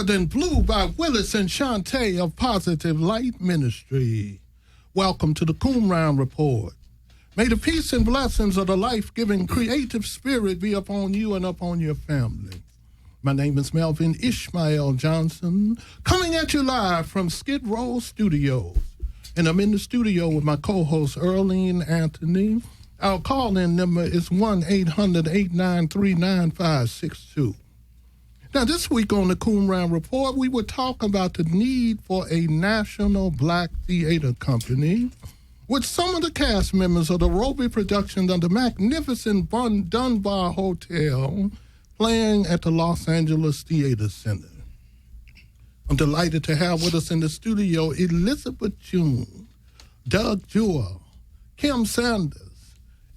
And Blue by Willis and Shantae of Positive Light Ministry. Welcome to the Coon Round Report. May the peace and blessings of the life-giving creative spirit be upon you and upon your family. My name is Melvin Ishmael Johnson, coming at you live from Skidrow Studios. And I'm in the studio with my co-host, Earlene Anthony. Our call-in number is 1-800-893-9562. Now, this week on the Coon Round Report, we will talk about the need for a national black theater company with some of the cast members of the Roby production of the magnificent Dunbar Hotel playing at the Los Angeles Theater Center. I'm delighted to have with us in the studio Elizabeth June, Doug Jewell, Kim Sanders,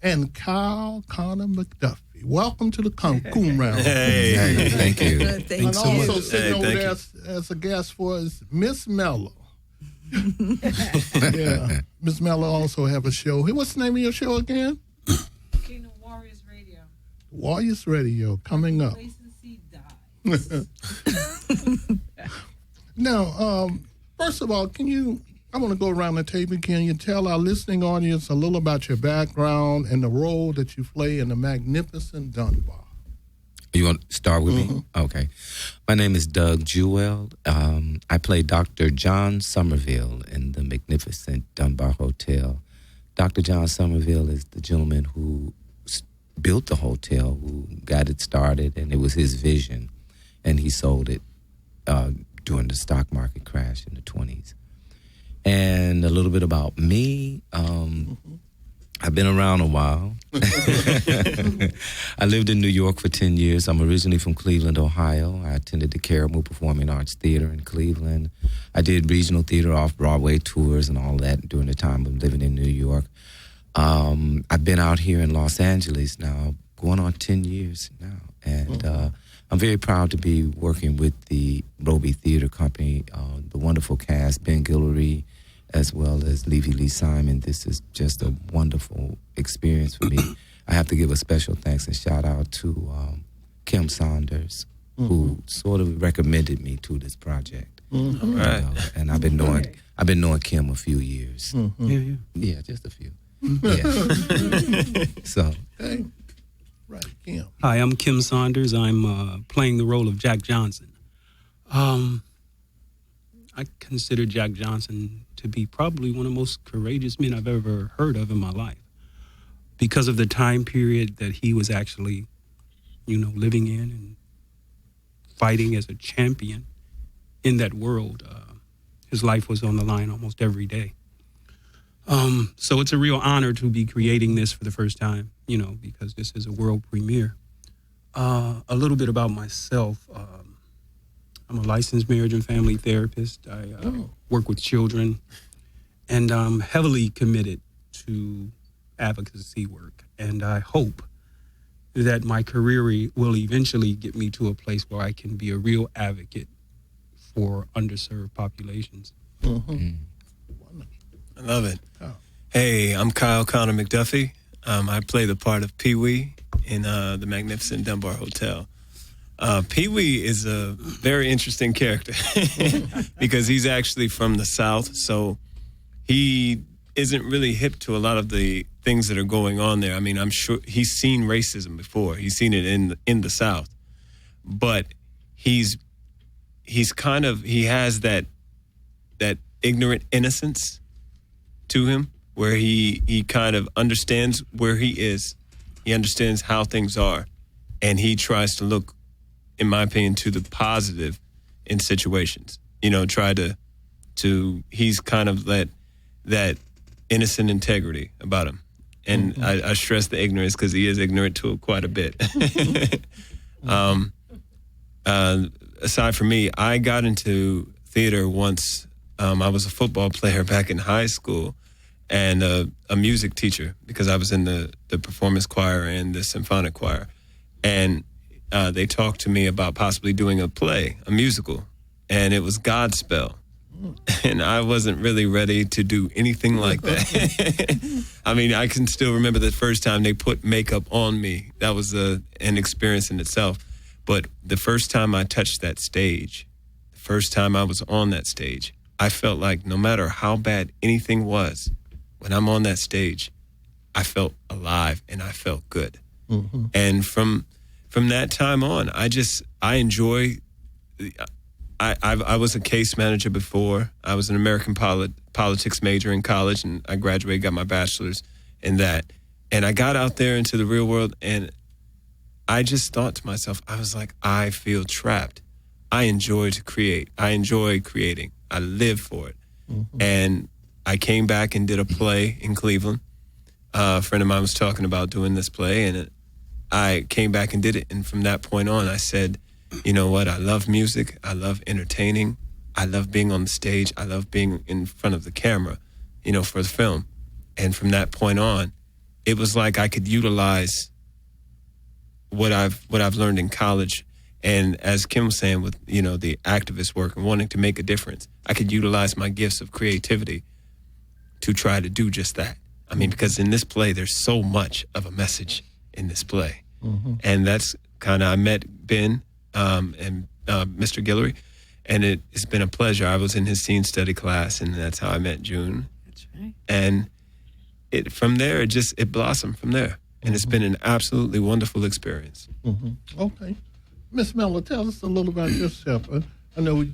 and Kyle Connor McDuffie. Welcome to the Coon Round. Hey, thank you. And also sitting over there as a guest for us, Miss Mello. Yeah, Miss Mello also have a show. What's the name of your show again? Kingdom Warriors Radio. Warriors Radio, coming up. Now, first of all, I want to go around the table. Can you tell our listening audience a little about your background and the role that you play in the magnificent Dunbar? You want to start with me? Okay. My name is Doug Jewell. I play Dr. John Somerville in the magnificent Dunbar Hotel. Dr. John Somerville is the gentleman who built the hotel, who got it started, and it was his vision, and he sold it during the stock market crash in the 1920s. And a little bit about me. I've been around a while. I lived in New York for 10 years. I'm originally from Cleveland, Ohio. I attended the Caribou Performing Arts Theater in Cleveland. I did regional theater, off-Broadway tours and all that during the time of living in New York. I've been out here in Los Angeles now, going on 10 years now. And I'm very proud to be working with the Roby Theater Company, the wonderful cast, Ben Guillory, as well as Levy Lee Simon. This is just a wonderful experience for me. I have to give a special thanks and shout out to Kim Saunders, who sort of recommended me to this project. Right. And I've been knowing Kim a few years. Yeah, just a few. Yeah. So. Hey. Right, Kim. Hi, I'm Kim Saunders. I'm playing the role of Jack Johnson. I consider Jack Johnson to be probably one of the most courageous men I've ever heard of in my life because of the time period that he was actually, living in and fighting as a champion in that world. His life was on the line almost every day. So it's a real honor to be creating this for the first time, because this is a world premiere. A little bit about myself. I'm a licensed marriage and family therapist. I work with children, and I'm heavily committed to advocacy work. And I hope that my career will eventually get me to a place where I can be a real advocate for underserved populations. I love it. Oh. Hey, I'm Kyle Connor McDuffie. I play the part of Pee-wee in the magnificent Dunbar Hotel. Pee-wee is a very interesting character because he's actually from the South, so he isn't really hip to a lot of the things that are going on there. I mean, I'm sure he's seen racism before. He's seen it in the South, but he has that ignorant innocence to him where he kind of understands where he is. He understands how things are, and he tries to look, in my opinion, to the positive in situations. Try to he's kind of that innocent integrity about him. And I stress the ignorance because he is ignorant to it quite a bit. Aside from me, I got into theater once. I was a football player back in high school and a music teacher because I was in the performance choir and the symphonic choir. And they talked to me about possibly doing a play, a musical, and it was Godspell. And I wasn't really ready to do anything like that. I mean, I can still remember the first time they put makeup on me. That was an experience in itself. But the first time I touched that stage, the first time I was on that stage, I felt like no matter how bad anything was, when I'm on that stage, I felt alive and I felt good. Mm-hmm. And from that time on, I enjoy. I was a case manager before. I was an American politics major in college, and I graduated, got my bachelor's in that. And I got out there into the real world, and I just thought to myself, I was like, I feel trapped. I enjoy to create. I enjoy creating. I live for it. Mm-hmm. And I came back and did a play in Cleveland. A friend of mine was talking about doing this play, and I came back and did it. And from that point on, I said, you know what? I love music. I love entertaining. I love being on the stage. I love being in front of the camera, for the film. And from that point on, it was like I could utilize what I've learned in college. And as Kim was saying, with, the activist work and wanting to make a difference, I could utilize my gifts of creativity to try to do just that. I mean, because in this play, there's so much of a message in this play. Mm-hmm. And that's kind of, I met Ben and Mr. Guillory, and it's been a pleasure. I was in his scene study class, and that's how I met June. That's right. And from there, it blossomed from there. And it's been an absolutely wonderful experience. Mm-hmm. Okay. Miss Miller, tell us a little about yourself. I know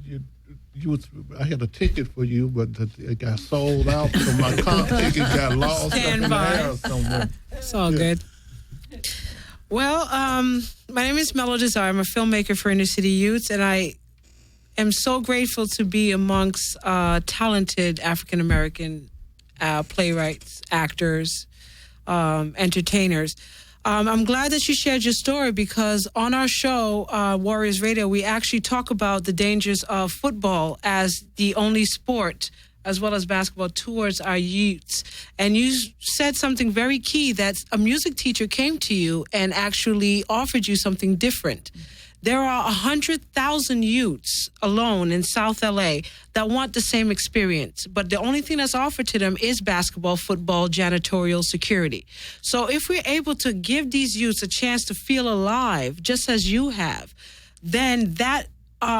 I had a ticket for you, but it got sold out, so my comp ticket got lost up in the air somewhere. It's all good. Well, my name is Mello Desire. I'm a filmmaker for Inner City Youths, and I am so grateful to be amongst talented African-American playwrights, actors, entertainers. I'm glad that you shared your story because on our show, Warriors Radio, we actually talk about the dangers of football as the only sport, as well as basketball, towards our youths. And you said something very key, that a music teacher came to you and actually offered you something different. There are 100,000 youths alone in South LA that want the same experience, but the only thing that's offered to them is basketball, football, janitorial, security. So if we're able to give these youths a chance to feel alive, just as you have, then that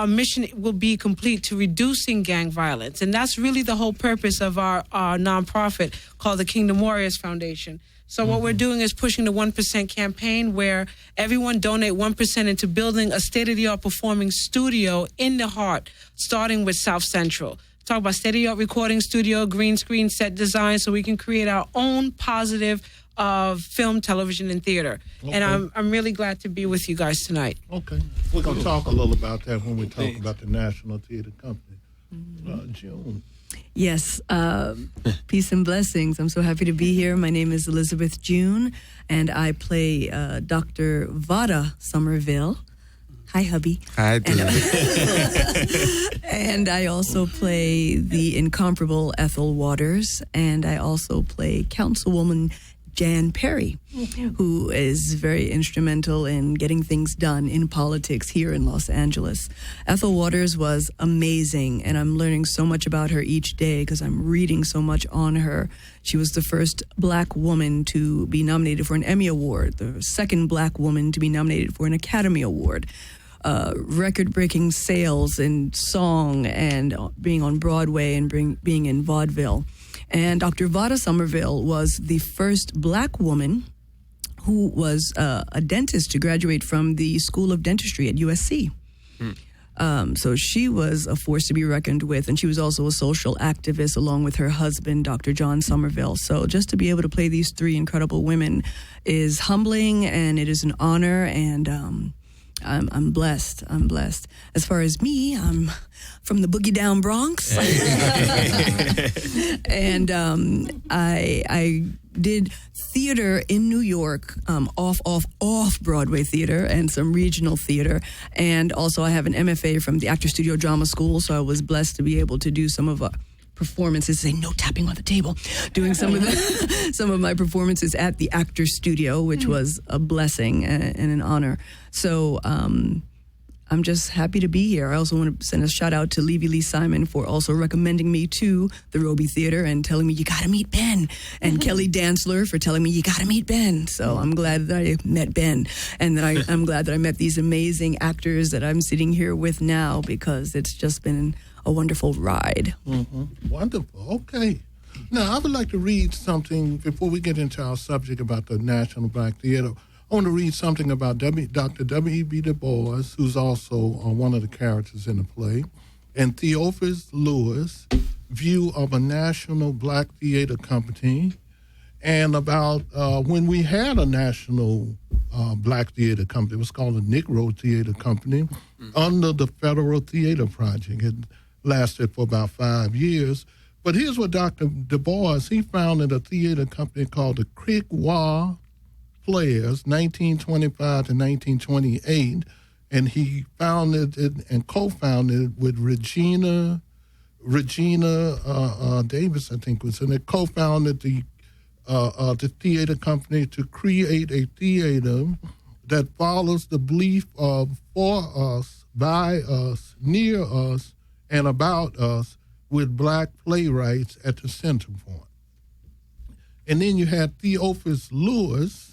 mission will be complete to reducing gang violence. And that's really the whole purpose of our nonprofit called the Kingdom Warriors Foundation. So what we're doing is pushing the 1% campaign, where everyone donate 1% into building a state-of-the-art performing studio in the heart, starting with South Central. Talk about state-of-the-art recording studio, green screen set design, so we can create our own positive film, television, and theater. Okay. And I'm really glad to be with you guys tonight. Okay. We're going to talk a little about that when we talk about the National Theater Company. June. Yes. Peace and blessings. I'm so happy to be here. My name is Elizabeth June, and I play Dr. Vada Somerville. Hi, hubby. Hi, dude. And I also play the incomparable Ethel Waters, and I also play Councilwoman Jan Perry, who is very instrumental in getting things done in politics here in Los Angeles. Ethel Waters was amazing, and I'm learning so much about her each day because I'm reading so much on her. She was the first Black woman to be nominated for an Emmy Award, the second Black woman to be nominated for an Academy Award. Record-breaking sales in song and being on Broadway and being in vaudeville. And Dr. Vada Somerville was the first Black woman who was a dentist to graduate from the School of Dentistry at USC. So she was a force to be reckoned with, and she was also a social activist along with her husband, Dr. John Somerville. So just to be able to play these three incredible women is humbling, and it is an honor, and I'm blessed. I'm blessed. As far as me, I'm from the Boogie Down Bronx, and I did theater in New York, off Broadway theater, and some regional theater, and also I have an MFA from the Actor Studio Drama School. So I was blessed to be able to do some of performances. Say no tapping on the table. Doing some of my performances at the Actor Studio, which was a blessing and an honor. So I'm just happy to be here. I also want to send a shout out to Levy Lee Simon for also recommending me to the Roby Theater and telling me you got to meet Ben, and Kelly Dantzler for telling me you got to meet Ben. So I'm glad that I met Ben, and that I'm glad that I met these amazing actors that I'm sitting here with now, because it's just been a wonderful ride. Mm-hmm. Wonderful. Okay. Now, I would like to read something before we get into our subject about the National Black Theater. I want to read something about Dr. W.E.B. Du Bois, who's also one of the characters in the play, and Theophilus Lewis' view of a national black theater company, and about when we had a national black theater company. It was called the Negro Theater Company under the Federal Theater Project. It lasted for about 5 years. But here's what Dr. Du Bois, he founded a theater company called the Creek-War Players, 1925 to 1928, and he founded it and co-founded it with Regina Davis, I think was, and they co-founded the theater company to create a theater that follows the belief of for us, by us, near us, and about us, with black playwrights at the center point. And then you had Theophilus Lewis.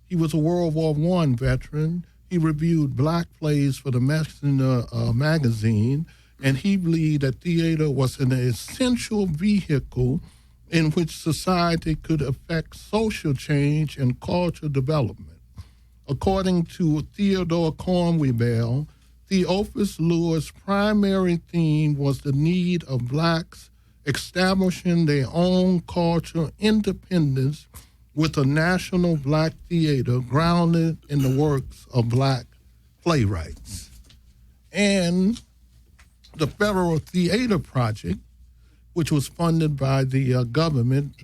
He was a World War I veteran. He reviewed black plays for the Messenger magazine, and he believed that theater was an essential vehicle in which society could affect social change and cultural development. According to Theodore Cornwell, Theophilus Lewis' primary theme was the need of blacks establishing their own cultural independence with a national black theater grounded in the works of black playwrights. And the Federal Theater Project, which was funded by the government,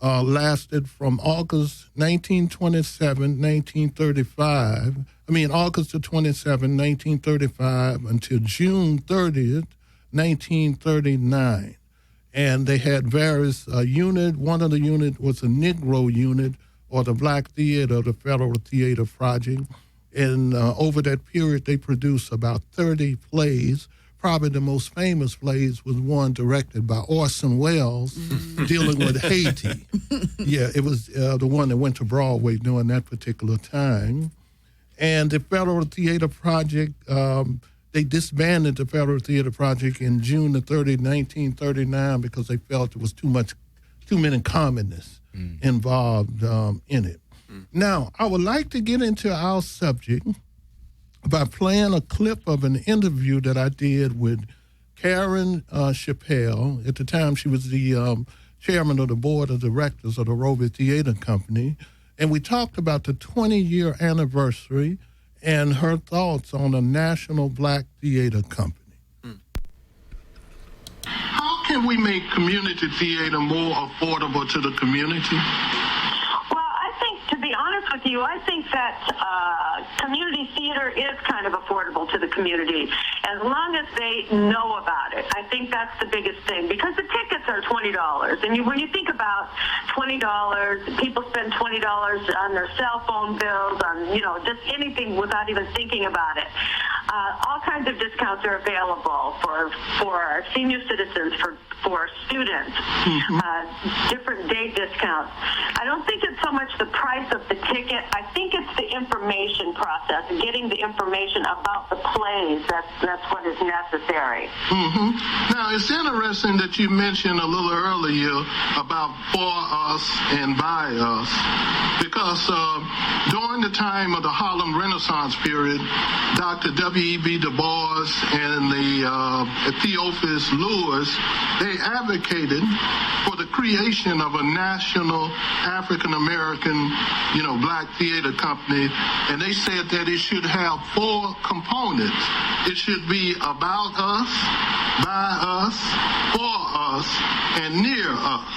lasted from August 27, 1935 until June 30th, 1939. And they had various units. One of the units was a Negro unit, or the Black Theater, the Federal Theater Project. And over that period, they produced about 30 plays. Probably the most famous plays was one directed by Orson Welles dealing with Haiti. Yeah, it was the one that went to Broadway during that particular time. And the Federal Theater Project, they disbanded the Federal Theater Project in June the 30th, 1939, because they felt there was too many communists involved in it. Now, I would like to get into our subject by playing a clip of an interview that I did with Karen Chappelle. At the time, she was the chairman of the board of directors of the Roby Theater Company. And we talked about the 20-year anniversary and her thoughts on a national black theater company. How can we make community theater more affordable to the community? Well, I think, to be honest with you, I think that community theater is kind of affordable to the community as long as they know about it. I think that's the biggest thing, because the tickets are $20. And when you think about $20, people spend $20 on their cell phone bills, on, just anything without even thinking about it. All kinds of discounts are available for our senior citizens, for students, different day discounts. I don't think it's so much the price of the ticket it's the information process, getting the information about the plays. That's what is necessary. Now, it's interesting that you mentioned a little earlier about for us and by us, because during the time of the Harlem Renaissance period, Dr. W.E.B. Du Bois and the Theophilus Lewis, they advocated for the creation of a national African-American, black theater company, and they said that it should have 4 components. It should be about us, by us, for us, and near us.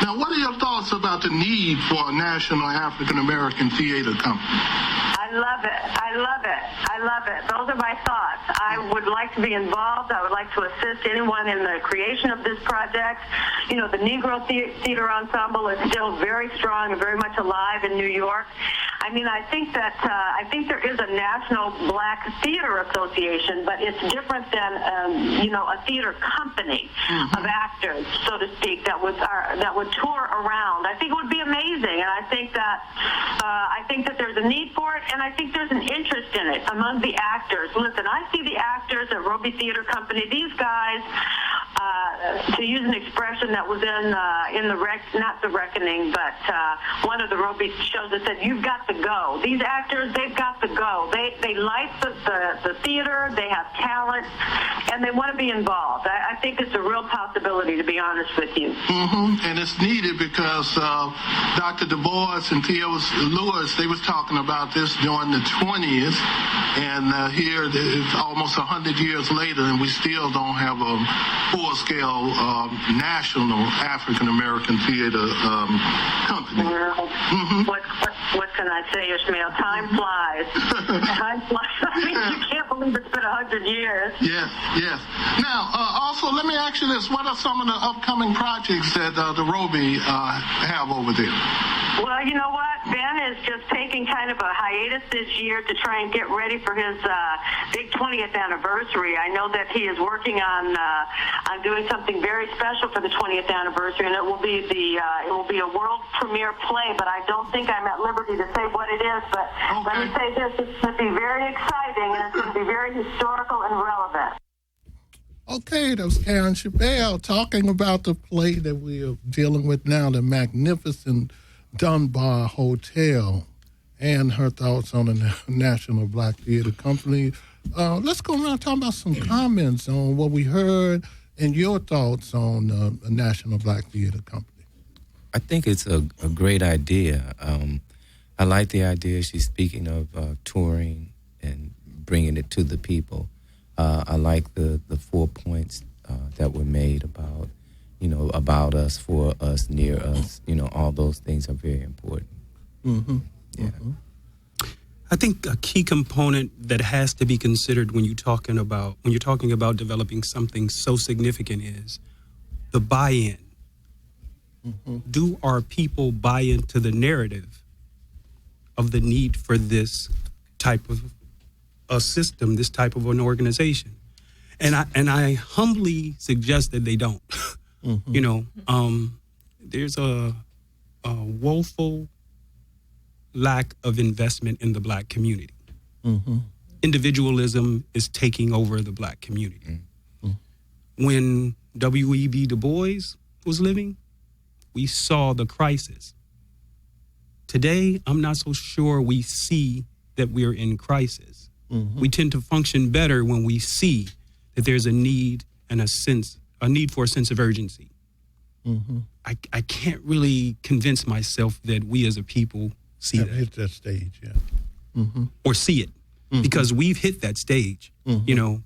Now, what are your thoughts about the need for a national African-American theater company? I love it. Those are my thoughts. I would like to be involved. I would like to assist anyone in the creation of this project. The Negro Theater Ensemble is still very strong and very much alive in New York. I think there is a National Black Theater Association, but it's different than a theater company of actors, so to speak, that would tour around. I think it would be amazing, and I think that there's a need for it, and I think there's an interest in it among the actors. Listen, I see the actors at Roby Theater Company. These guys, to use an expression that was in the not the Reckoning, but one of the Roby shows that said, "You've got to go." These actors, they've got to go. They like the theater. They have talent, and they want to be involved. I think it's a real possibility, to be honest with you. And it's needed because Dr. Du Bois and Theo Lewis, they was talking about this during the 20s, and here it's almost 100 years later, and we still don't have a full-scale national African-American theater company. What can I say, Ishmael? Time flies. Time flies. You can't believe it's been 100 years. Yes. Now, also, let me ask you this. What are some of the upcoming projects that the Roby have over there? Well, you know what? Ben is just taking kind of a hiatus this year to try and get ready for his big 20th anniversary. I know that he is working on doing something very special for the 20th anniversary, and it will be a world premiere play. But I don't think I'm at liberty to say what it is. But Let me say this: it's going to be very exciting, and it's going to be very historical and relevant. Okay, that was Karen Chabelle talking about the play that we are dealing with now, the Magnificent Dunbar Hotel, and her thoughts on the National Black Theater Company. Let's go around and talk about some comments on what we heard and your thoughts on the National Black Theater Company. I think it's a great idea. I like the idea she's speaking of touring and bringing it to the people. I like the 4 points that were made about, about us, for us, near us. All those things are very important. Yeah. I think a key component that has to be considered when you're talking about developing something so significant is the buy-in. Do our people buy into the narrative of the need for this type of a system, this type of an organization? And I humbly suggest that they don't. There's a woeful lack of investment in the black community. Individualism is taking over the black community. When W.E.B. Du Bois was living, we saw the crisis. Today, I'm not so sure we see that we're in crisis. We tend to function better when we see that there's a need and a need for a sense of urgency. I can't really convince myself that we as a people see that. Hit that stage, yeah. Or see it, because we've hit that stage.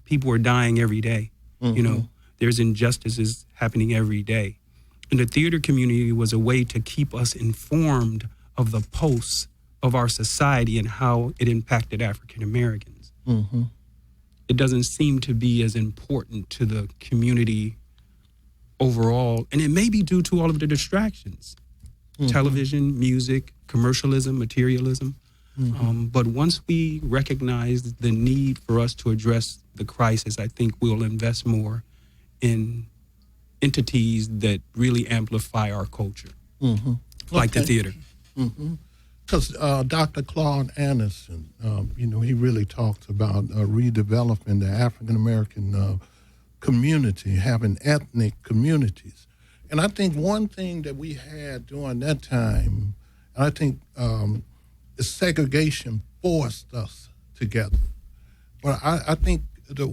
People are dying every day. There's injustices happening every day. And the theater community was a way to keep us informed of the pulse of our society and how it impacted African Americans. It doesn't seem to be as important to the community overall, and it may be due to all of the distractions. Television, music, commercialism, materialism. But once we recognize the need for us to address the crisis, I think we'll invest more in entities that really amplify our culture, like the theater. Because Dr. Claude Anderson, he really talks about redeveloping the African-American community, having ethnic communities. And I think one thing that we had during that time, I think segregation forced us together. But I think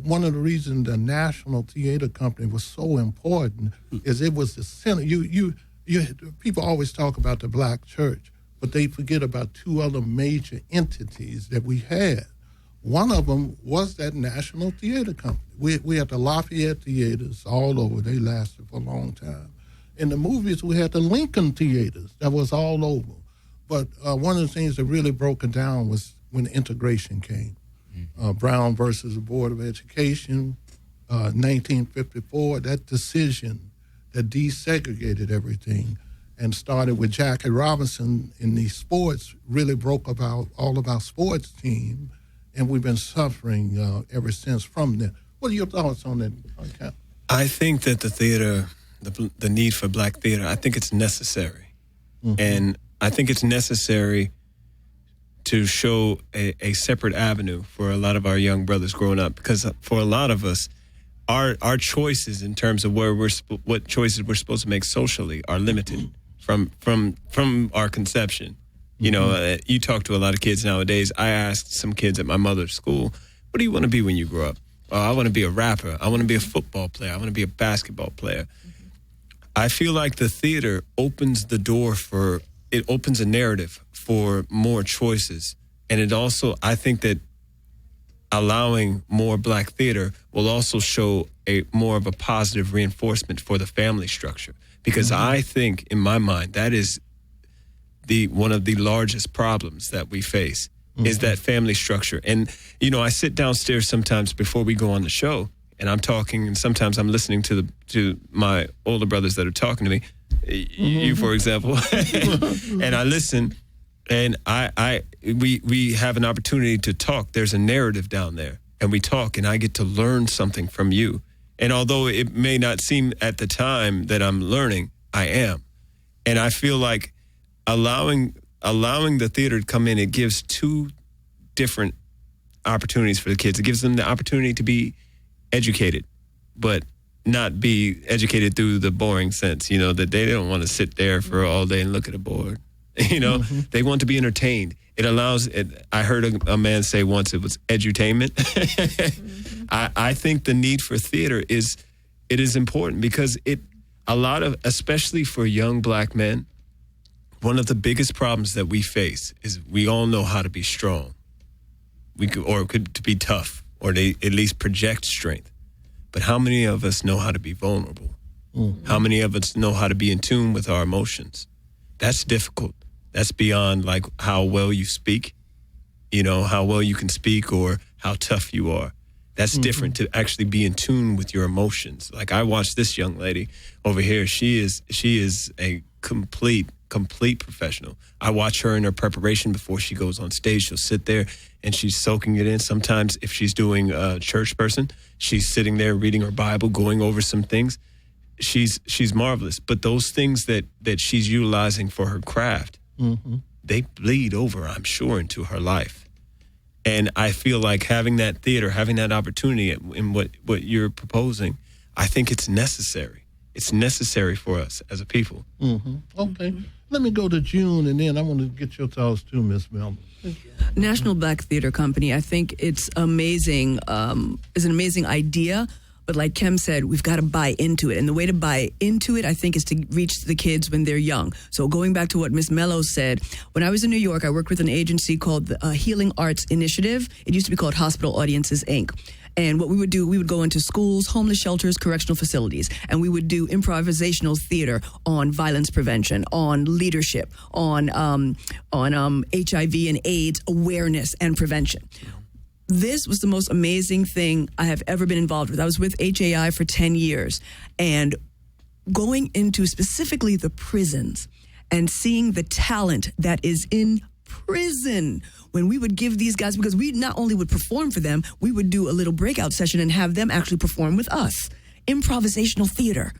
one of the reasons the National Theater Company was so important is it was the center. People always talk about the black church, but they forget about two other major entities that we had. One of them was that National Theater Company. We had the Lafayette Theaters all over. They lasted for a long time. In the movies, we had the Lincoln Theaters that was all over. But one of the things that really broke it down was when integration came. Brown versus the Board of Education, 1954, that decision that desegregated everything and started with Jackie Robinson in the sports, really broke about all of our sports team, and we've been suffering ever since from that. What are your thoughts on that, Cap? I think that the theater, the need for black theater, I think it's necessary. Mm-hmm. And I think it's necessary to show a separate avenue for a lot of our young brothers growing up, because for a lot of us, our choices in terms of what choices we're supposed to make socially are limited from our conception. You know, you talk to a lot of kids nowadays. I asked some kids at my mother's school, what do you want to be when you grow up? Oh, I want to be a rapper. I want to be a football player. I want to be a basketball player. I feel like the theater opens the door it opens a narrative for more choices. And it also, I think that allowing more black theater will also show more of a positive reinforcement for the family structure. Because I think, in my mind, that is one of the largest problems that we face, is that family structure. And, I sit downstairs sometimes before we go on the show, and I'm talking, and sometimes I'm listening to my older brothers that are talking to me, you, for example, and I listen, and we have an opportunity to talk. There's a narrative down there, and we talk, and I get to learn something from you. And although it may not seem at the time that I'm learning, I am. And I feel like allowing the theater to come in, it gives two different opportunities for the kids. It gives them the opportunity to be educated, but not be educated through the boring sense, that they don't want to sit there for all day and look at a board. They want to be entertained. It allows it. I heard a man say once it was edutainment. I think the need for theater is important because especially for young black men, one of the biggest problems that we face is we all know how to be strong. To be tough, or they at least project strength. But how many of us know how to be vulnerable? Mm-hmm. How many of us know how to be in tune with our emotions? That's difficult. That's beyond like how well you speak, how well you can speak or how tough you are. That's different to actually be in tune with your emotions. Like I watched this young lady over here. She is a complete professional. I watch her in her preparation before she goes on stage. She'll sit there and she's soaking it in. Sometimes if she's doing a church person, she's sitting there reading her Bible, going over some things. She's marvelous. But those things that she's utilizing for her craft, they bleed over, I'm sure, into her life. And I feel like having that theater, having that opportunity in what you're proposing, I think it's necessary. It's necessary for us as a people. Okay. Let me go to June, and then I want to get your thoughts too, Miss Melvin. National Black Theater Company, I think it's amazing. It's an amazing idea. But like Kem said, we've got to buy into it. And the way to buy into it, I think, is to reach the kids when they're young. So going back to what Miss Mello said, when I was in New York, I worked with an agency called the Healing Arts Initiative. It used to be called Hospital Audiences, Inc. And what we would do, we would go into schools, homeless shelters, correctional facilities, and we would do improvisational theater on violence prevention, on leadership, on HIV and AIDS awareness and prevention. This was the most amazing thing I have ever been involved with. I was with HAI for 10 years, and going into specifically the prisons and seeing the talent that is in prison when we would give these guys, because we not only would perform for them, we would do a little breakout session and have them actually perform with us. Improvisational theater.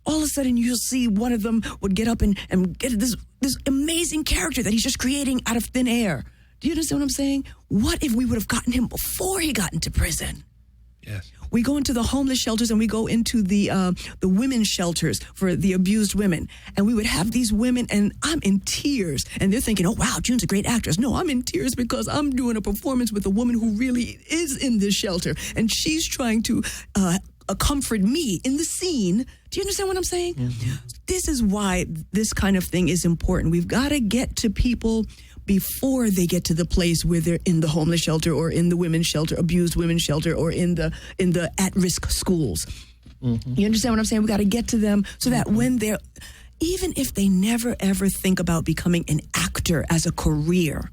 all of a sudden you'll see one of them would get up and get this amazing character that he's just creating out of thin air. Do you understand what I'm saying? What if we would have gotten him before he got into prison? Yes. We go into the homeless shelters and we go into the women's shelters for the abused women. And we would have these women, and I'm in tears. And they're thinking, oh, wow, June's a great actress. No, I'm in tears because I'm doing a performance with a woman who really is in this shelter. And she's trying to comfort me in the scene. Do you understand what I'm saying? Mm-hmm. This is why this kind of thing is important. We've got to get to people before they get to the place where they're in the homeless shelter or in the women's shelter, abused women's shelter, or in the at-risk schools. Mm-hmm. You understand what I'm saying? We got to get to them so that when they're, even if they never ever think about becoming an actor as a career,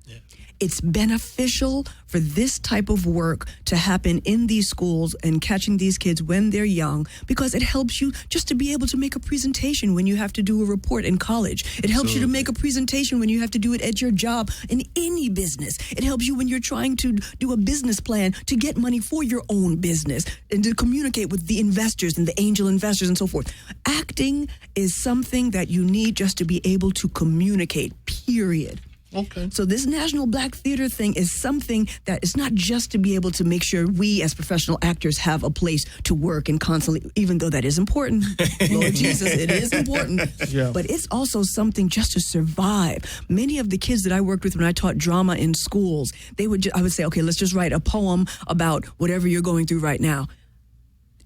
it's beneficial for this type of work to happen in these schools and catching these kids when they're young, because it helps you just to be able to make a presentation when you have to do a report in college. It helps you to make a presentation when you have to do it at your job in any business. It helps you when you're trying to do a business plan to get money for your own business and to communicate with the investors and the angel investors and so forth. Acting is something that you need just to be able to communicate, period. Okay. So this National Black Theater thing is something that is not just to be able to make sure we as professional actors have a place to work and constantly, even though that is important, Lord Jesus, it is important, but it's also something just to survive. Many of the kids that I worked with when I taught drama in schools, I would say, okay, let's just write a poem about whatever you're going through right now.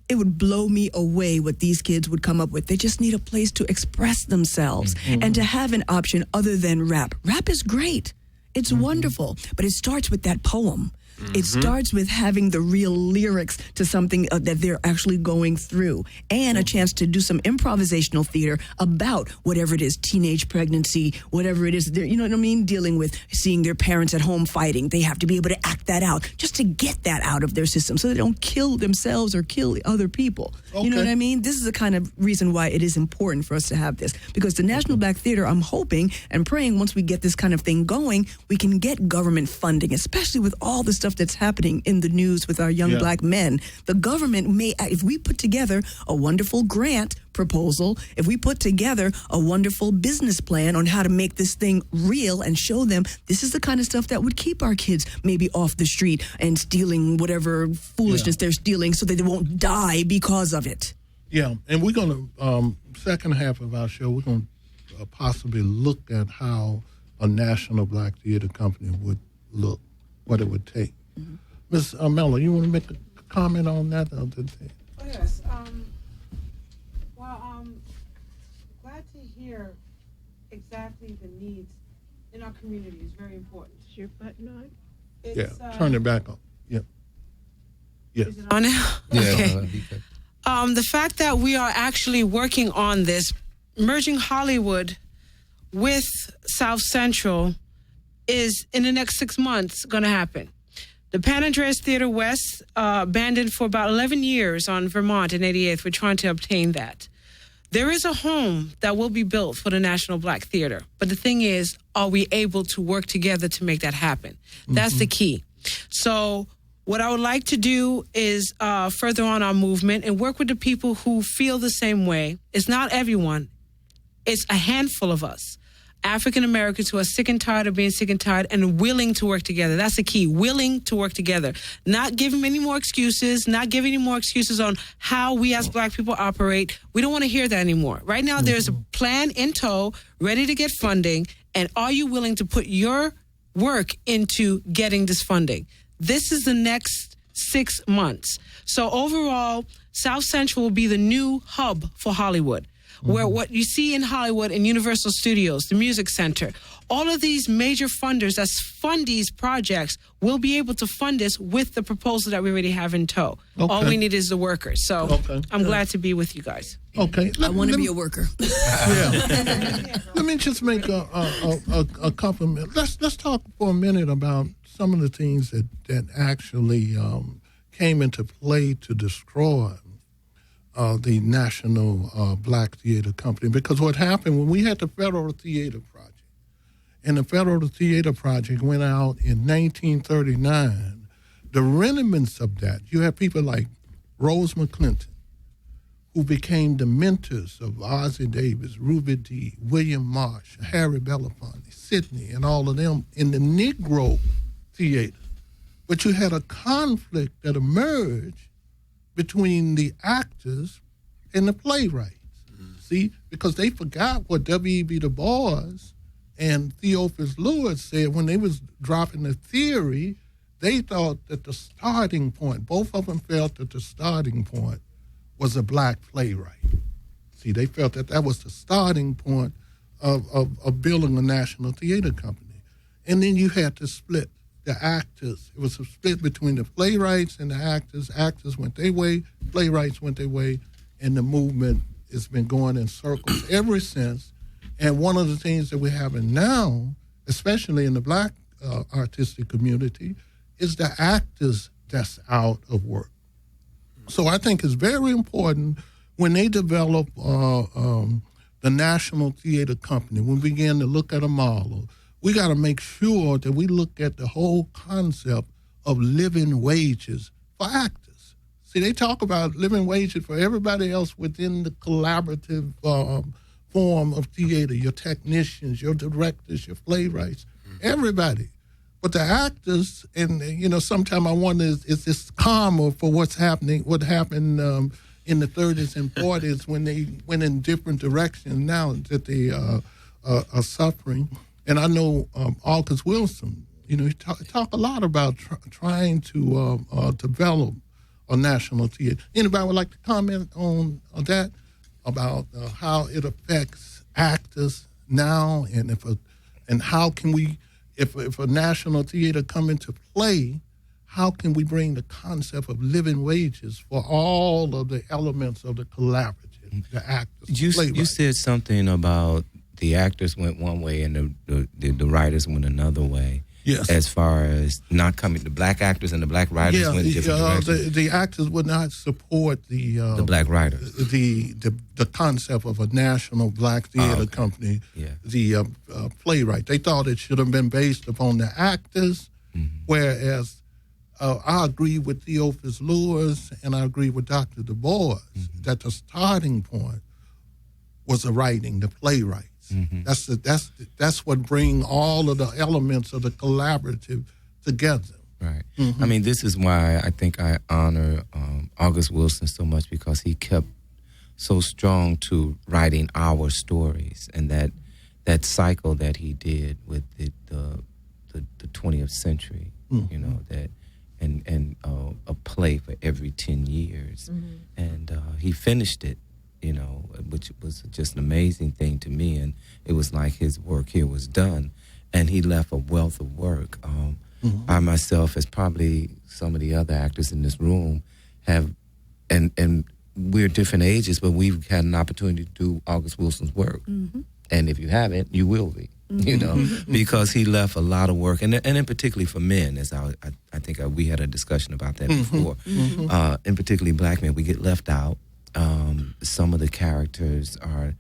It would blow me away what these kids would come up with. They just need a place to express themselves and to have an option other than rap. Rap is great. It's wonderful, but it starts with that poem. It starts with having the real lyrics to something that they're actually going through, and a chance to do some improvisational theater about whatever it is, teenage pregnancy, whatever it is, you know what I mean, dealing with seeing their parents at home fighting. They have to be able to act that out just to get that out of their system so they don't kill themselves or kill other people. Okay. You know what I mean? This is the kind of reason why it is important for us to have this, because the National Black Theater, I'm hoping and praying once we get this kind of thing going, we can get government funding, especially with all the stuff that's happening in the news with our young black men. The government may, if we put together a wonderful grant proposal, if we put together a wonderful business plan on how to make this thing real and show them this is the kind of stuff that would keep our kids maybe off the street and stealing whatever foolishness they're stealing so that they won't die because of it. Yeah, and we're going to, second half of our show, we're going to possibly look at how a National Black Theater Company would look, what it would take. Ms. Mello, you want to make a comment on that? Oh, yes. Glad to hear exactly the needs in our community is very important. Is your button on? Turn it back on. Yep. Yes. Is it on now? Okay. The fact that we are actually working on this, merging Hollywood with South Central, is in the next 6 months going to happen. The Pan Andreas Theater West, abandoned for about 11 years on Vermont and 88th, we're trying to obtain that. There is a home that will be built for the National Black Theater. But the thing is, are we able to work together to make that happen? That's the key. So what I would like to do is further on our movement and work with the people who feel the same way. It's not everyone. It's a handful of us. African Americans who are sick and tired of being sick and tired and willing to work together. That's the key, willing to work together. Not giving any more excuses, not giving any more excuses on how we as black people operate. We don't want to hear that anymore. Right now, there's a plan in tow, ready to get funding, and are you willing to put your work into getting this funding? This is the next 6 months. So overall, South Central will be the new hub for Hollywood. Where what you see in Hollywood and Universal Studios, the Music Center, all of these major funders that fund these projects will be able to fund this with the proposal that we already have in tow. Okay. All we need is the workers. So I'm glad to be with you guys. Okay. I want to be a worker. Let me just make a compliment. Let's talk for a minute about some of the things that actually came into play to destroy the National Black Theater Company. Because what happened when we had the Federal Theater Project, and the Federal Theater Project went out in 1939, the remnants of that, you have people like Rose McClinton, who became the mentors of Ozzie Davis, Ruby Dee, William Marsh, Harry Belafonte, Sidney, and all of them in the Negro theater. But you had a conflict that emerged between the actors and the playwrights. See, because they forgot what W.E.B. Du Bois and Theophilus Lewis said when they was dropping the theory. They thought that the starting point, both of them felt that the starting point was a black playwright. See, they felt that that was the starting point of building a national theater company. And then you had to split the actors. It was a split between the playwrights and the actors. Actors went their way, playwrights went their way, and the movement has been going in circles ever since. And one of the things that we're having now, especially in the black artistic community, is the actors that's out of work. So I think it's very important when they develop the National Theater Company, when we begin to look at a model, we got to make sure that we look at the whole concept of living wages for actors. See, they talk about living wages for everybody else within the collaborative form of theater, your technicians, your directors, your playwrights, everybody. But the actors, and sometimes I wonder, is this karma for what happened in the 30s and 40s when they went in different directions now that they are suffering. And I know August Wilson, he talk a lot about trying to develop a national theater. Anybody would like to comment on that, about how it affects actors now, and how can we, if a national theater come into play, how can we bring the concept of living wages for all of the elements of the collaborative, the actors? You said something about the actors went one way and the writers went another way. Yes. As far as not coming, the black actors and the black writers went in different directions. The actors would not support the black writers. The concept of a national black theater company. Yeah. The playwright. They thought it should have been based upon the actors, whereas I agree with Theophilus Lewis and I agree with Dr. Du Bois that the starting point was the writing, the playwright. That's what bring all of the elements of the collaborative together. Right. I mean, this is why I think I honor August Wilson so much, because he kept so strong to writing our stories, and that cycle that he did with the 20th century, that and a play for every 10 years, and he finished it. Which was just an amazing thing to me. And it was like his work here was done. And he left a wealth of work. I myself, as probably some of the other actors in this room, have, and we're different ages, but we've had an opportunity to do August Wilson's work. And if you haven't, you will be, because he left a lot of work. And in particularly for men, as I think we had a discussion about that before. In particularly black men, we get left out. Some of the characters are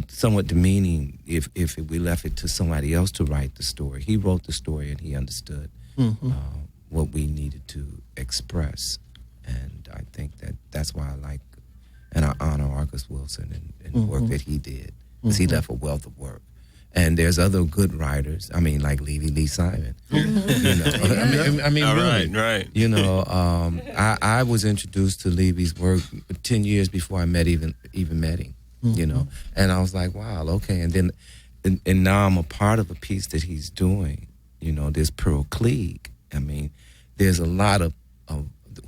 somewhat demeaning if we left it to somebody else to write the story. He wrote the story and he understood what we needed to express. And I think that's why I like and I honor August Wilson and the work that he did, because he left a wealth of work. And there's other good writers. I mean, like Lee Simon. I mean, really, right. I was introduced to Levy's work 10 years before I even met him. And I was like, wow, okay. And then, and now I'm a part of a piece that he's doing. There's Pearl Cleage. I mean, there's a lot of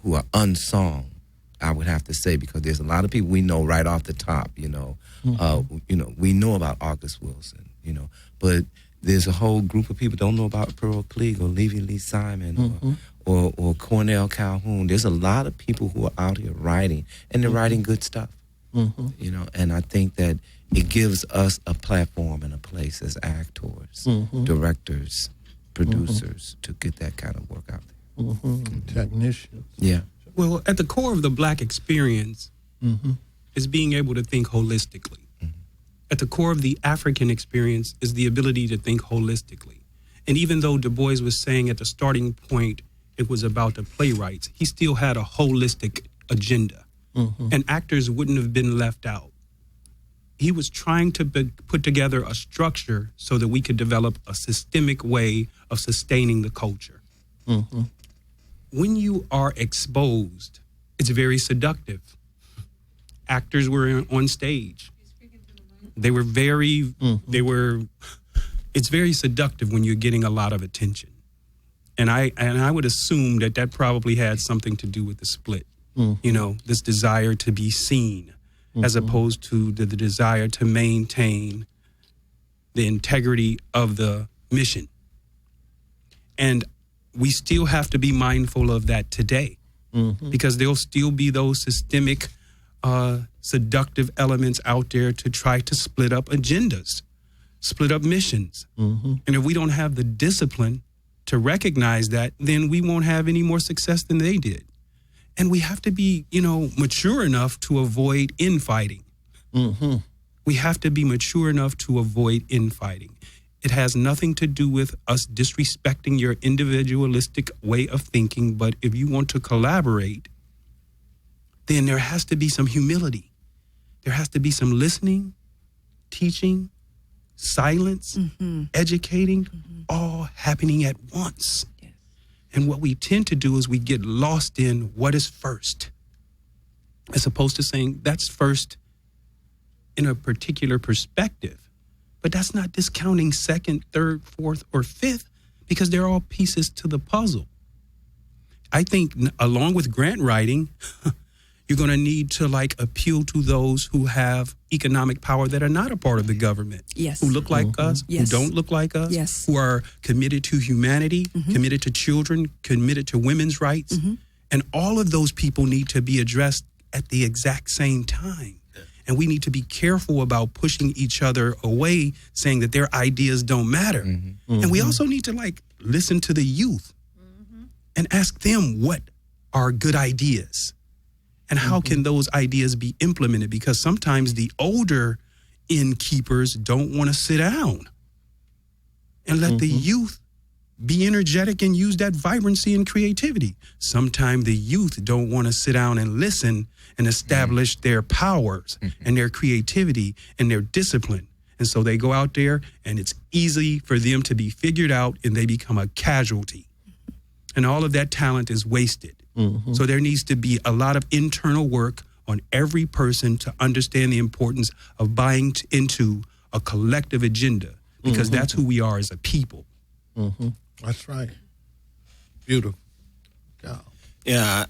who are unsung, I would have to say, because there's a lot of people we know right off the top. We know about August Wilson. But there's a whole group of people don't know about Pearl Cleage or Lee Simon or Cornell Calhoun. There's a lot of people who are out here writing, and they're writing good stuff. And I think that it gives us a platform and a place as actors, directors, producers, to get that kind of work out there. Technicians. Yeah. Well, at the core of the black experience is being able to think holistically. At the core of the African experience is the ability to think holistically. And even though Du Bois was saying at the starting point it was about the playwrights, he still had a holistic agenda. and actors wouldn't have been left out. He was trying to put together a structure so that we could develop a systemic way of sustaining the culture. When you are exposed, it's very seductive. Actors were on stage. They were it's very seductive when you're getting a lot of attention. And I would assume that probably had something to do with the split. You know, this desire to be seen as opposed to the desire to maintain the integrity of the mission. And we still have to be mindful of that today because there'll still be those systemic seductive elements out there to try to split up agendas, split up missions. And if we don't have the discipline to recognize that, then we won't have any more success than they did. And we have to be, mature enough to avoid infighting. We have to be mature enough to avoid infighting. It has nothing to do with us disrespecting your individualistic way of thinking, but if you want to collaborate, then there has to be some humility. There has to be some listening, teaching, silence, educating, all happening at once. Yes. And what we tend to do is we get lost in what is first, as opposed to saying that's first in a particular perspective. But that's not discounting second, third, fourth, or fifth, because they're all pieces to the puzzle. I think along with grant writing, you're going to need to appeal to those who have economic power that are not a part of the government. Yes. Who look like us, who don't look like us, who are committed to humanity, committed to children, committed to women's rights. And all of those people need to be addressed at the exact same time. And we need to be careful about pushing each other away, saying that their ideas don't matter. And we also need to listen to the youth and ask them what are good ideas. And how can those ideas be implemented? Because sometimes the older innkeepers don't want to sit down and let the youth be energetic and use that vibrancy and creativity. Sometimes the youth don't want to sit down and listen and establish their powers and their creativity and their discipline. And so they go out there and it's easy for them to be figured out and they become a casualty. And all of that talent is wasted. So there needs to be a lot of internal work on every person to understand the importance of buying into a collective agenda, because that's who we are as a people. That's right. Beautiful. Yeah,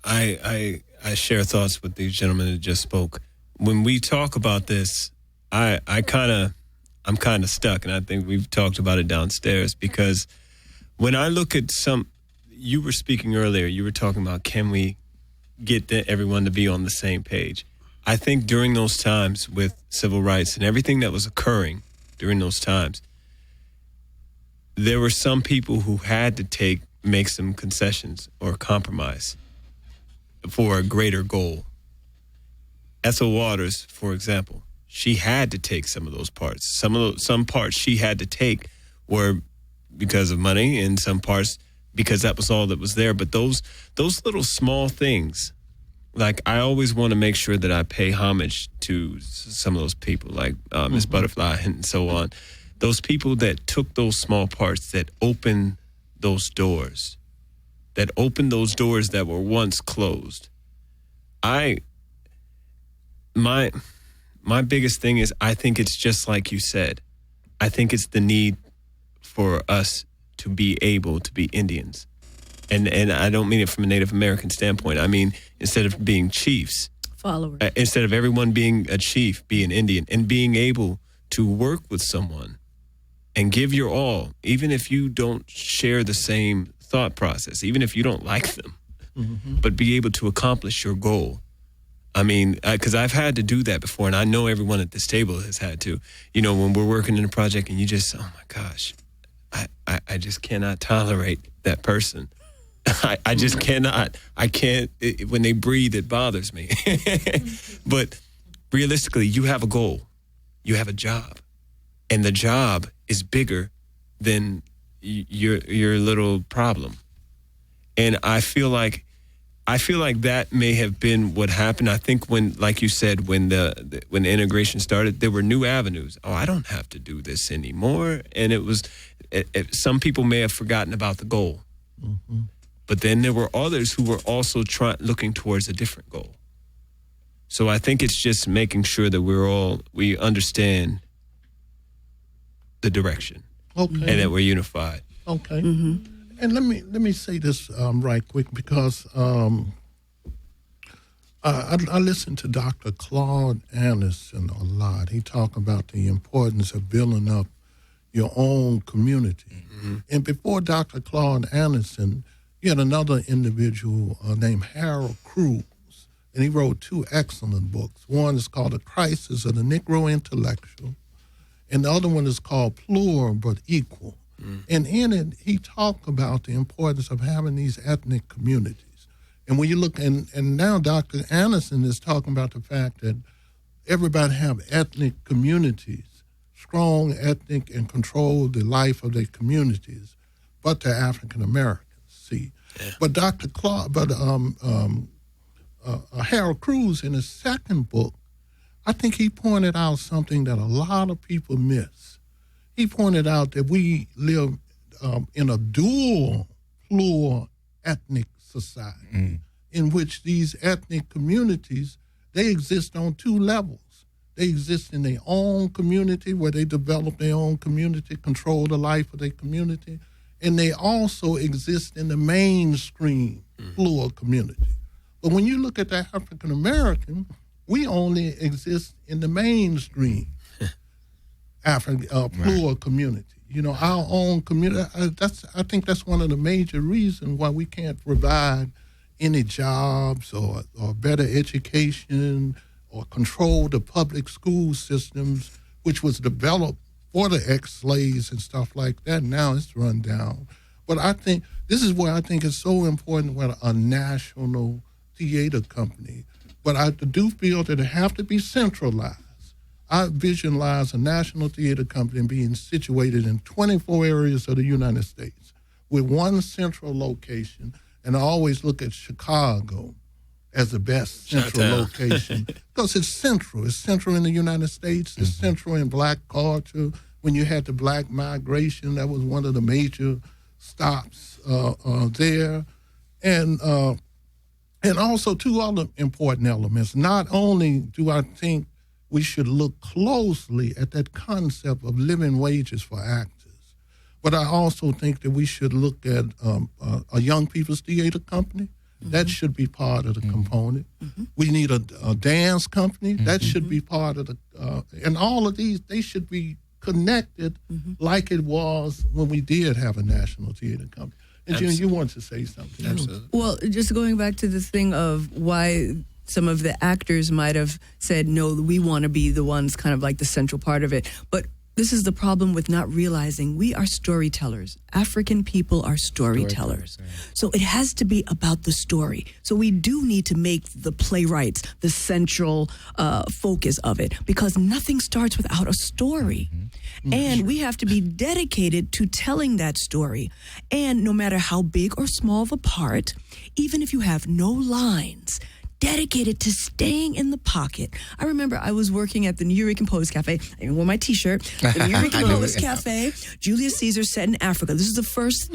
I share thoughts with these gentlemen that just spoke. When we talk about this, I'm kind of stuck, and I think we've talked about it downstairs, because when I look at you were speaking earlier, you were talking about, can we get everyone to be on the same page? I think during those times with civil rights and everything that was occurring during those times, there were some people who had to make some concessions or compromise for a greater goal. Ethel Waters, for example, she had to take some of those parts. Some parts she had to take were because of money, and some parts because that was all that was there. But those little small things, I always want to make sure that I pay homage to some of those people, like Miss Butterfly and so on. Those people that took those small parts, that opened those doors, that were once closed. My biggest thing is, I think it's just like you said. I think it's the need for us to be able to be Indians. And I don't mean it from a Native American standpoint. I mean, instead of being chiefs, followers. Instead of everyone being a chief, be an Indian, and being able to work with someone and give your all, even if you don't share the same thought process, even if you don't like them, but be able to accomplish your goal. I mean, because I've had to do that before, and I know everyone at this table has had to. When we're working in a project and you just, oh my gosh, I just cannot tolerate that person. I just cannot. I can't. When they breathe, it bothers me. But realistically, you have a goal. You have a job. And the job is bigger than your little problem. And I feel like I feel like that may have been what happened. I think when, like you said, when the integration started, there were new avenues. Oh, I don't have to do this anymore. And it was, some people may have forgotten about the goal. Mm-hmm. But then there were others who were also looking towards a different goal. So I think it's just making sure that we understand the direction. Okay. And that we're unified. Okay. Mm-hmm. And let me say this right quick, because I listen to Dr. Claude Anderson a lot. He talk about the importance of building up your own community. Mm-hmm. And before Dr. Claude Anderson, you had another individual named Harold Cruz, and he wrote 2 excellent books. One is called The Crisis of the Negro Intellectual, and the other one is called Plural but Equal. And in it, he talked about the importance of having these ethnic communities. And when you look, and now Dr. Anderson is talking about the fact that everybody have ethnic communities, strong ethnic, and control the life of their communities, but the African Americans. See, yeah. But Harold Cruz, in his second book, I think he pointed out something that a lot of people miss. He pointed out that we live in a dual, plural ethnic society in which these ethnic communities, they exist on 2 levels. They exist in their own community where they develop their own community, control the life of their community, and they also exist in the mainstream plural community. But when you look at the African American, we only exist in the mainstream plural community. You know, our own community. I think that's one of the major reasons why we can't provide any jobs or better education or control the public school systems, which was developed for the ex-slaves and stuff like that. Now it's run down. But I think this is where I think it's so important with a national theater company. But I do feel that it have to be centralized. I visualize a national theater company being situated in 24 areas of the United States with one central location, and I always look at Chicago as the best central location because it's central. It's central in the United States. It's central in black culture. When you had the black migration, that was one of the major stops there. And also 2 other important elements. Not only do I think we should look closely at that concept of living wages for actors, but I also think that we should look at a young people's theater company. That should be part of the component. We need a dance company. That should be part of the, and all of these, they should be connected like it was when we did have a national theater company. And Jim, you want to say something? Absolutely. Well, just going back to the thing of why some of the actors might have said, no, we want to be the ones kind of like the central part of it. But this is the problem with not realizing we are storytellers. African people are storytellers. So it has to be about the story. So we do need to make the playwrights the central focus of it, because nothing starts without a story. And we have to be dedicated to telling that story. And no matter how big or small of a part, even if you have no lines, dedicated to staying in the pocket. I remember I was working at the New York Post Cafe. I even wore my T-shirt. The New York Post Cafe, Julius Caesar set in Africa. This is the first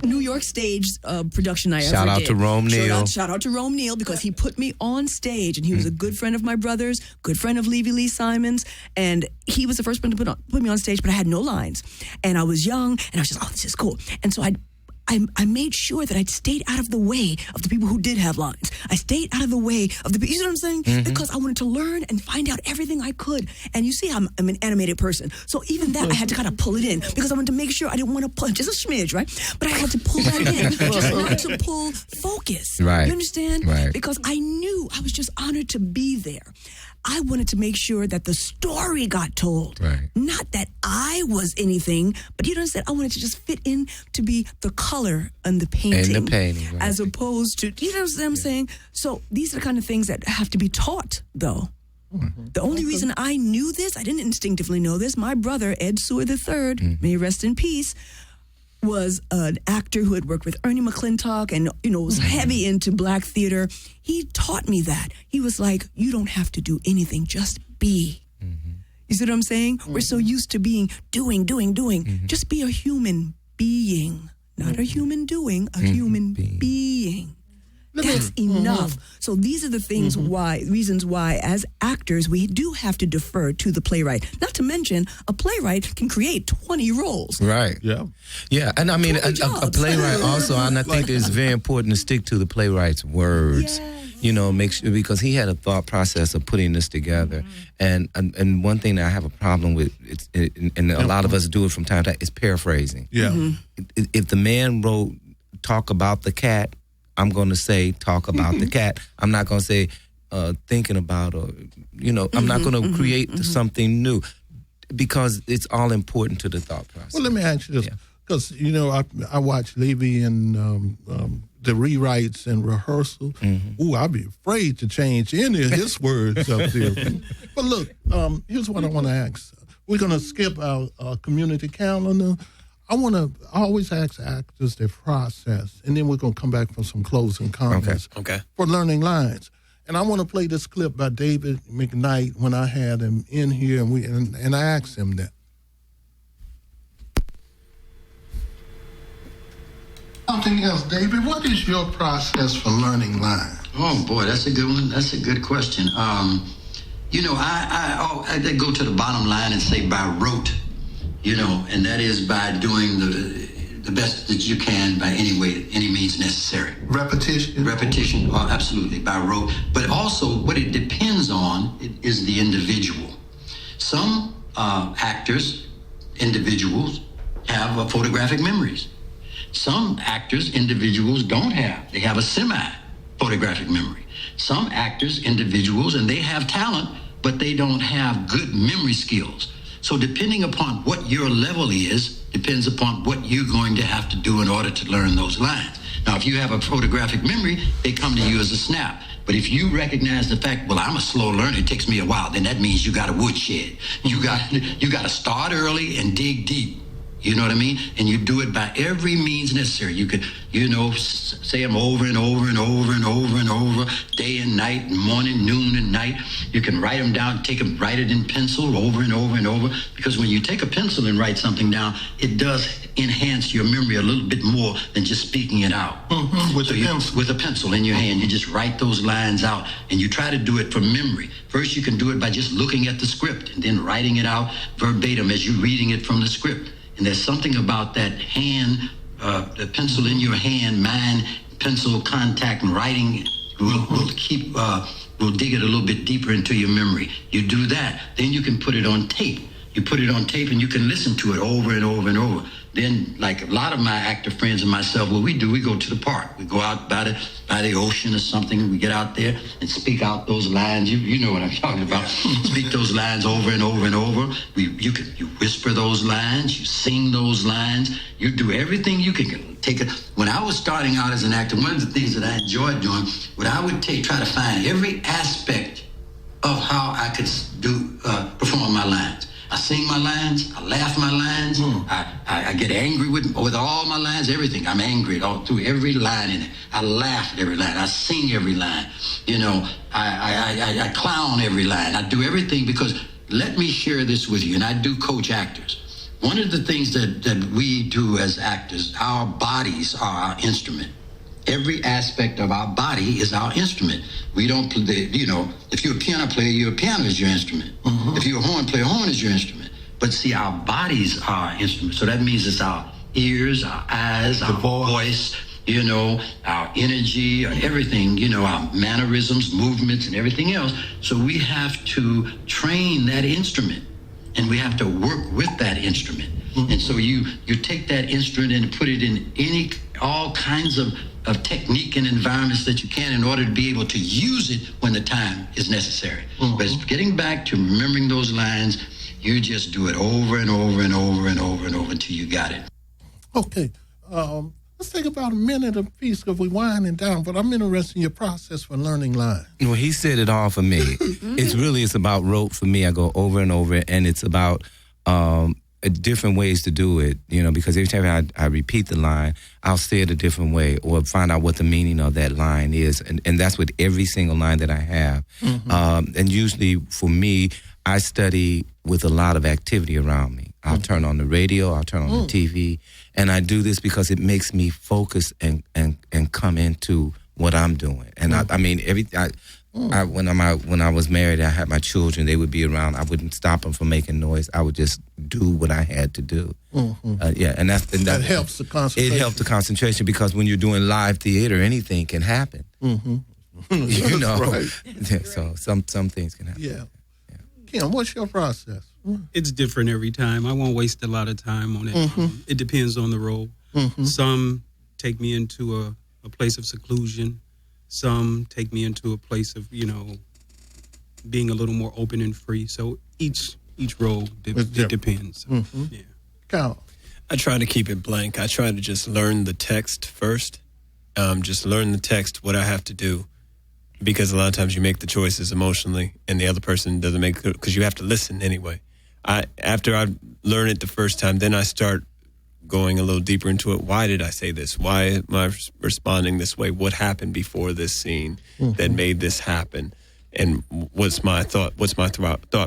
New York stage production I ever did. Shout out to Rome Neal. Shout out to Rome Neal, because he put me on stage, and he was a good friend of my brother's, good friend of Levy Lee Simons, and he was the first one to put me on stage, but I had no lines. And I was young, and I was just, this is cool. And so I made sure that I stayed out of the way of the people who did have lines. I stayed out of the way of the people, you know what I'm saying? Because I wanted to learn and find out everything I could. And you see, I'm an animated person. So even that, I had to kind of pull it in, because I wanted to make sure I didn't want to pull, just a smidge, right? But I had to pull that in, just not to pull focus. Right. You understand? Right. Because I knew I was just honored to be there. I wanted to make sure that the story got told. Right. Not that I was anything, but you understand, I wanted to just fit in to be the color and the painting. And the painting, right. As opposed to, you know what I'm saying? So these are the kind of things that have to be taught, though. The only reason I knew this, I didn't instinctively know this, my brother, Ed Seward III, may he rest in peace, was an actor who had worked with Ernie McClintock and, was heavy into black theater. He taught me that. He was like, you don't have to do anything, just be. You see what I'm saying? We're so used to being doing. Just be a human being. Not a human doing, a human being. That's enough. So these are the things reasons why, as actors, we do have to defer to the playwright. Not to mention, a playwright can create 20 roles. Right. Yeah. Yeah, and I mean, a playwright also, and I think it's very important to stick to the playwright's words. Yes. Make sure, because he had a thought process of putting this together. And one thing that I have a problem with, and a lot of us do it from time to time, is paraphrasing. Yeah. If the man wrote "talk about the cat," I'm going to say "talk about the cat." I'm not going to say "thinking about," or I'm not going to create something new, because it's all important to the thought process. Well, let me ask you this, because I watch Levy and the rewrites and rehearsal. Ooh, I'd be afraid to change any of his words up there. But look, here's what I want to ask. We're going to skip our community calendar. I always ask actors their process, and then we're going to come back for some closing comments for learning lines. And I want to play this clip by David McKnight when I had him in here, and I asked him that. Something else, David. What is your process for learning lines? Oh boy, that's a good one. That's a good question. I go to the bottom line and say by rote, and that is by doing the best that you can by any means necessary. Repetition, absolutely, by rote. But also, what it depends on is the individual. Some individuals have photographic memories. Some individuals don't have. They have a semi-photographic memory. Some individuals, and they have talent, but they don't have good memory skills. So depending upon what your level is, depends upon what you're going to have to do in order to learn those lines. Now, if you have a photographic memory, they come to you as a snap. But if you recognize the fact, well, I'm a slow learner, it takes me a while, then that means you got a woodshed. You got to start early and dig deep. You know what I mean? And you do it by every means necessary. You could, say them over and over and over and over and over, day and night, morning, noon, and night. You can write them down, write it in pencil over and over and over. Because when you take a pencil and write something down, it does enhance your memory a little bit more than just speaking it out. With a pencil in your hand, you just write those lines out, and you try to do it from memory. First, you can do it by just looking at the script and then writing it out verbatim as you're reading it from the script. And there's something about that hand, the pencil in your hand, pencil contact, and writing will dig it a little bit deeper into your memory. You do that, then you can put it on tape. You put it on tape and you can listen to it over and over and over. Then, like a lot of my actor friends and myself, what we do, we go to the park. We go out by the ocean or something. We get out there and speak out those lines. You know what I'm talking about. Speak those lines over and over and over. You whisper those lines. You sing those lines. You do everything you can. When I was starting out as an actor, one of the things that I enjoyed doing, what I would try to find every aspect of how I could perform my lines. I sing my lines, I laugh my lines, I get angry with all my lines, everything. I'm angry all through every line in it. I laugh at every line, I sing every line. I clown every line. I do everything because, let me share this with you, and I do coach actors. One of the things that we do as actors, our bodies are our instrument. Every aspect of our body is our instrument. We don't play, if you're a piano player, your piano is your instrument. If you're a horn player, horn is your instrument. But see, our bodies are our instrument. So that means it's our ears, our eyes, our voice, our energy, everything, our mannerisms, movements, and everything else. So we have to train that instrument, and we have to work with that instrument. And so you take that instrument and put it in all kinds of technique and environments that you can in order to be able to use it when the time is necessary. But it's getting back to remembering those lines, you just do it over and over and over and over and over until you got it. Okay. Let's take about a minute apiece because we're winding down, but I'm interested in your process for learning lines. Well, he said it all for me. It's about rote for me. I go over and over, and it's about different ways to do it, because every time I repeat the line, I'll say it a different way or find out what the meaning of that line is. And that's with every single line that I have. And usually for me, I study with a lot of activity around me. I'll turn on the radio, I'll turn on the TV, and I do this because it makes me focus and come into what I'm doing. And when I was married, I had my children. They would be around. I wouldn't stop them from making noise. I would just do what I had to do. And that helps the concentration. It helps the concentration because when you're doing live theater, anything can happen. Right. So some things can happen. Yeah. Kim, what's your process? It's different every time. I won't waste a lot of time on it. It depends on the role. Some take me into a place of seclusion. Some take me into a place of, being a little more open and free. So each role, it depends. Yeah. Kyle. I try to keep it blank. I try to just learn the text first. Just learn the text, what I have to do. Because a lot of times you make the choices emotionally and the other person doesn't make it because you have to listen anyway. After I learn it the first time, then I start going a little deeper into it. Why did I say this? Why am I responding this way? What happened before this scene that made this happen? And what's my thought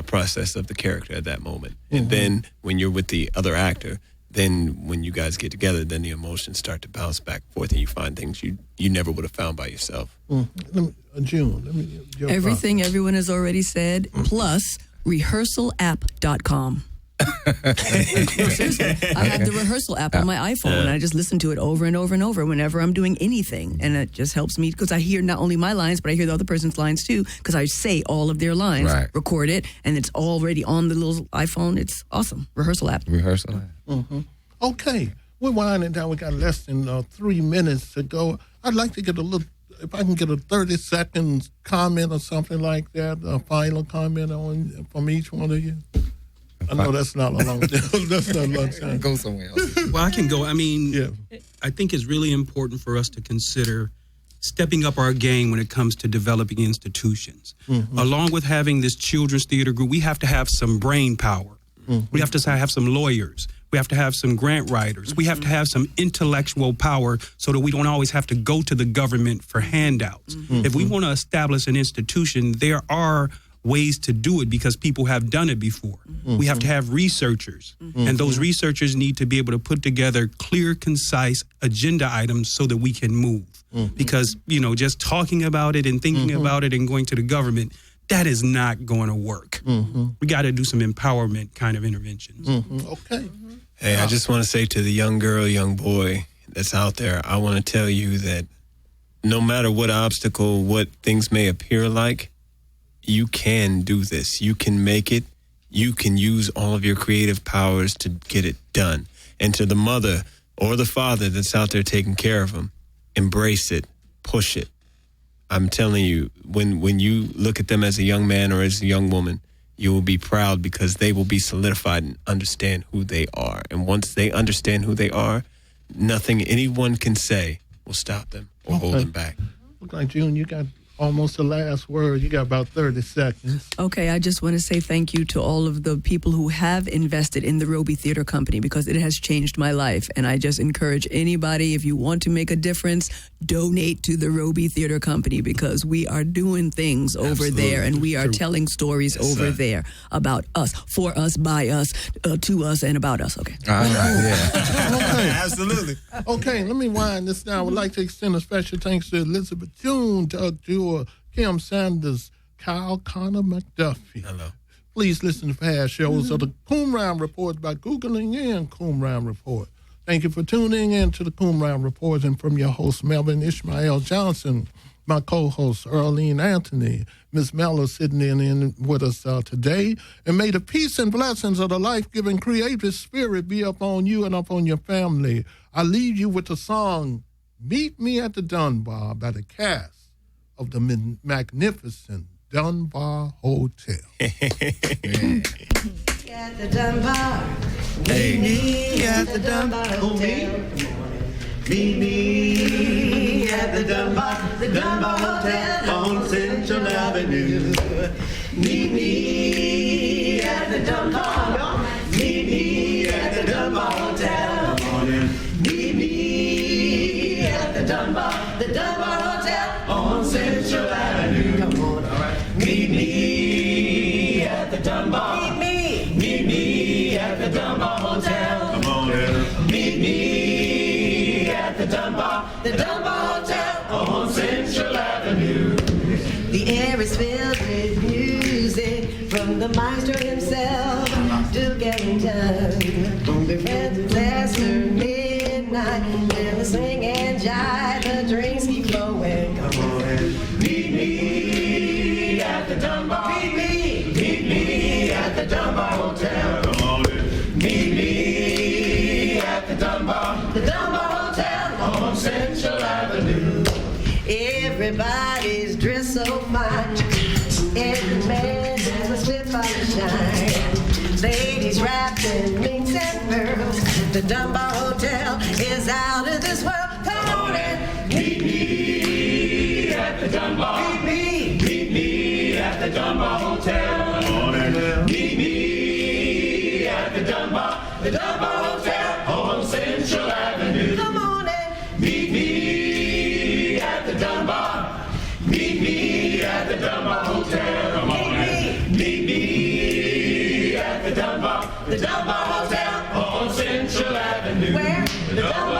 process of the character at that moment? And then when you're with the other actor, then when you guys get together, then the emotions start to bounce back and forth and you find things you never would have found by yourself. June, everything everyone has already said, plus rehearsalapp.com. No, seriously, I have the rehearsal app on my iPhone and I just listen to it over and over and over whenever I'm doing anything, and it just helps me because I hear not only my lines but I hear the other person's lines too because I say all of their lines, record it, and it's already on the little iPhone. It's awesome. Rehearsal app. Okay, we're winding down. We got less than 3 minutes to go. I'd like to get if I can get a 30-second comment or something like that, a final comment from each one of you. I know that's not a long time. That's not a long time. Go somewhere else. Well, I can go. I think it's really important for us to consider stepping up our game when it comes to developing institutions. Along with having this children's theater group, we have to have some brain power. We have to have some lawyers. We have to have some grant writers. We have to have some intellectual power so that we don't always have to go to the government for handouts. If we want to establish an institution, there are ways to do it because people have done it before. We have to have researchers, and those researchers need to be able to put together clear, concise agenda items so that we can move. Because, just talking about it and thinking about it and going to the government, that is not going to work. We got to do some empowerment kind of interventions. Okay. Hey, I just want to say to the young girl, young boy that's out there, I want to tell you that no matter what obstacle, what things may appear like, you can do this. You can make it. You can use all of your creative powers to get it done. And to the mother or the father that's out there taking care of them, embrace it, push it. I'm telling you, when you look at them as a young man or as a young woman, you will be proud because they will be solidified and understand who they are. And once they understand who they are, nothing anyone can say will stop them or hold them back. Look like June, you got almost the last word. You got about 30 seconds. Okay, I just want to say thank you to all of the people who have invested in the Roby Theater Company because it has changed my life. And I just encourage anybody, if you want to make a difference, donate to the Roby Theater Company because we are doing things over there and we are telling stories over there about us, for us, by us, to us, and about us. Okay. Okay. Absolutely. Okay, let me wind this down. I would like to extend a special thanks to Elizabeth June, Doug Jewell, Kim Sanders, Kyle Connor McDuffie. Hello. Please listen to past shows of the Coomround Report by Googling in Coomround Report. Thank you for tuning in to the Coomround Report, and from your host, Melvin Ishmael Johnson, my co-host, Earlene Anthony, Miss Mello sitting in with us today. And may the peace and blessings of the life-giving creative spirit be upon you and upon your family. I leave you with the song, Meet Me at the Dunbar by the cast of the magnificent Dunbar Hotel. At the Dunbar. Meet me at the Dunbar Hotel. Meet me at the Dunbar Hotel on Central Avenue. Meet me at the Dunbar. Meet me Dunbar Hotel. Come on in. Meet me at the Dunbar Hotel on Central Avenue. Come on, all right. Meet me at the Dunbar. Meet me at the Dunbar Hotel. Come on in. Meet me at the Dunbar Hotel on Central Avenue. The air is filled with music from the maestro himself. Still getting done. The friends after midnight. And the swing and jive, the drinks keep flowing. Come on in. Meet me at the Dunbar. Meet me at the Dunbar Hotel. Come on in. Meet me at the Dunbar Hotel on Central Avenue. Everybody's dressed so fine. Every man has a slip on the shine. Ladies wrapped in minks and pearls. The Dunbar Hotel is out of this world. Come on in. Meet me at the Dunbar. Meet me at the Dunbar Hotel. Come on in. Meet me at the Dunbar Hotel on Central Avenue. Come on in. Meet me at the Dunbar. Meet me at the Dunbar Hotel. Come on in. Meet me at the Dunbar Hotel on Central Avenue. Where? The Dunbar